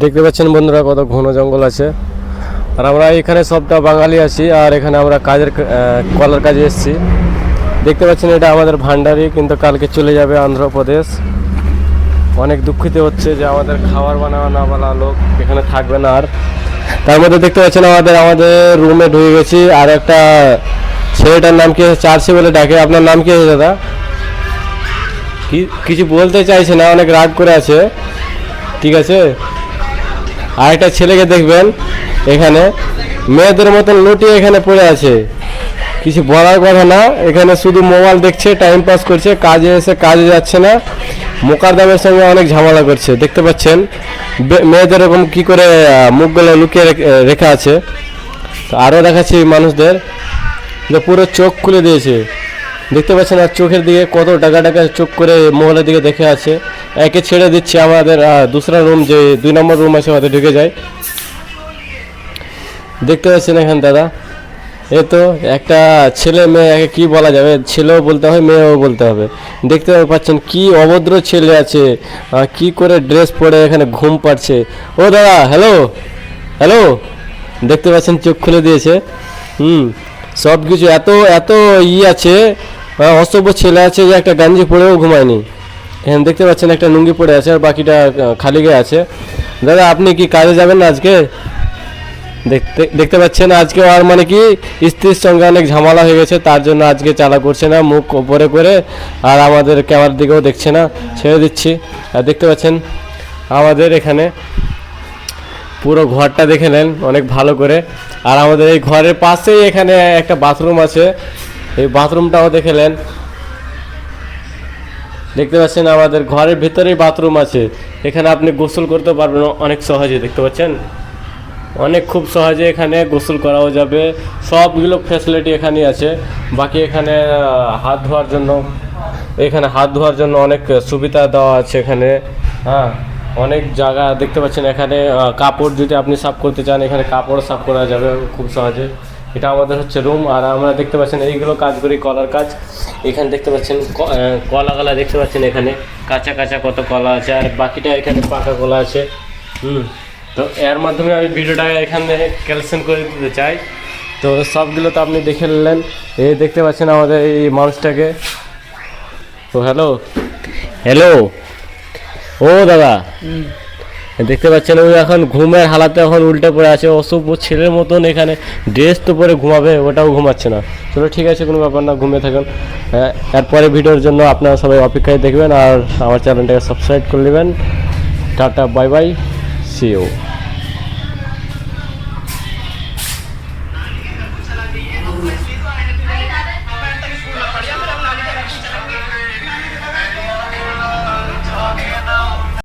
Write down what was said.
দেখতে পাচ্ছেন বন্ধুরা কত ঘন জঙ্গল আছে। আর আমরা এখানে সবটা বাঙালি আছি, আর এখানে আমরা কলার কাজে এসেছি। দেখতে পাচ্ছেন এটা আমাদের ভান্ডারি, কিন্তু কালকে চলে যাবে অন্ধ্রপ্রদেশ। অনেক দুঃখিত হচ্ছে যে আমাদের খাবার বানানো বলা লোক এখানে থাকবে না। আর তার মধ্যে দেখতে পাচ্ছেন আমাদের রুমে ঢুকে গেছি। আর একটা ছেলেটার নাম কি চার্চি বলে ডাকে। আপনার নাম কি আছে দাদা? কিছু বলতে চাইছে না, অনেক রাগ করে আছে। ঠিক আছে। আর একটা ছেলেকে দেখবেন এখানে মেয়েদের মতন লুটিয়ে এখানে পড়ে আছে, কিছু বলার কথা না। এখানে শুধু মোবাইল দেখছে, টাইম পাস করছে, কাজে এসে কাজে যাচ্ছে না, মোকারদামের সঙ্গে অনেক ঝামেলা করছে। দেখতে পাচ্ছেন মেয়েদের এরকম কী করে মুখগুলো লুকিয়ে রেখে আছে। তো আরও দেখাচ্ছি মানুষদের যে পুরো চোখ খুলে দিয়েছে। দেখতে পাচ্ছেন আর চোখের দিকে কত টাকা চোখ করে মোবাইলের দিকে দেখে আছে। একে ছেড়ে দিচ্ছে, আমাদের দুসরা রুম যে 2 নম্বর রুম আছে ওতে ঢুকে যায়। দেখতে পাচ্ছেন এখানে দাদা, এ তো একটা ছেলে মেয়ে, একে কী বলা যাবে, ছেলেও বলতে হবে মেয়েও বলতে হবে। দেখতে পাচ্ছেন কি অভদ্র ছেলে আছে, কি করে ড্রেস পরে এখানে ঘুম পাচ্ছে। ও দাদা, হ্যালো হ্যালো, দেখতে পাচ্ছেন চোখ খুলে দিয়েছে। সব কিছু এত এত আছে, অসভ্য ছেলে আছে যে একটা গাঞ্জি পরেও ঘুমায়নি। এখানে দেখতে পাচ্ছেন একটা লুঙ্গি পরে আছে আর বাকিটা খালি গায়ে আছে। দাদা আপনি কি কাজে যাবেন না আজকে? দেখতে পাচ্ছেন আজকে আর মানে কি স্ত্রীর সঙ্গে অনেক ঝামেলা হয়ে গেছে, তার জন্য আজকে চালা করছে না, মুখ ওপরে করে। আর আমাদের ক্যামেরার দিকেও দেখছে না, ছেড়ে দিচ্ছি। আর দেখতে পাচ্ছেন আমাদের এখানে পুরো ঘরটা দেখে নেন অনেক ভালো করে। আর আমাদের এই ঘরের পাশেই এখানে একটা বাথরুম আছে, এই বাথরুমটাও দেখে নেন। দেখতে পাচ্ছেন আমাদের ঘরের ভেতরেই বাথরুম আছে, এখানে আপনি গোসল করতে পারবেন অনেক সহজে। দেখতে পাচ্ছেন অনেক খুব সহজে এখানে গোসল করাও যাবে, সবগুলো ফ্যাসিলিটি এখানেই আছে। বাকি এখানে হাত ধোয়ার জন্য অনেক সুবিধা দেওয়া আছে এখানে। হ্যাঁ, অনেক জায়গা দেখতে পাচ্ছেন এখানে। কাপড় যদি আপনি সাফ করতে চান, এখানে কাপড় সাফ করা যাবে খুব সহজে। এটা আমাদের হচ্ছে রুম। আর আমরা দেখতে পাচ্ছেন এইগুলো কাজ করি, কলার কাজ। এখানে দেখতে পাচ্ছেন কলা দেখতে পাচ্ছেন, এখানে কাঁচা কত কলা আছে, আর বাকিটা এখানে পাকা কলা আছে। তো এর মাধ্যমে আমি ভিডিওটা এখানে ক্যালকুলেশন করে দিতে চাই। তো সবগুলো তো আপনি দেখে নিলেন। এই দেখতে পাচ্ছেন আমাদের এই মানুষটাকে। তো হ্যালো ও দাদা, দেখতে পাচ্ছেন ওই এখন ঘুমের হালাতে এখন উল্টে পড়ে আছে, অসভ্য ছেলের মতন। এখানে ড্রেস তো পরে ঘুমাবে, ওটাও ঘুমাচ্ছে না। চলো ঠিক আছে, কোনো ব্যাপার না, ঘুমিয়ে থাকুন। এরপরে ভিডিওর জন্য আপনারা সবাই অপেক্ষায় দেখবেন, আর আমার চ্যানেলটাকে সাবস্ক্রাইব করে নেবেন। টাটা, বাই বাই, সি ইউ।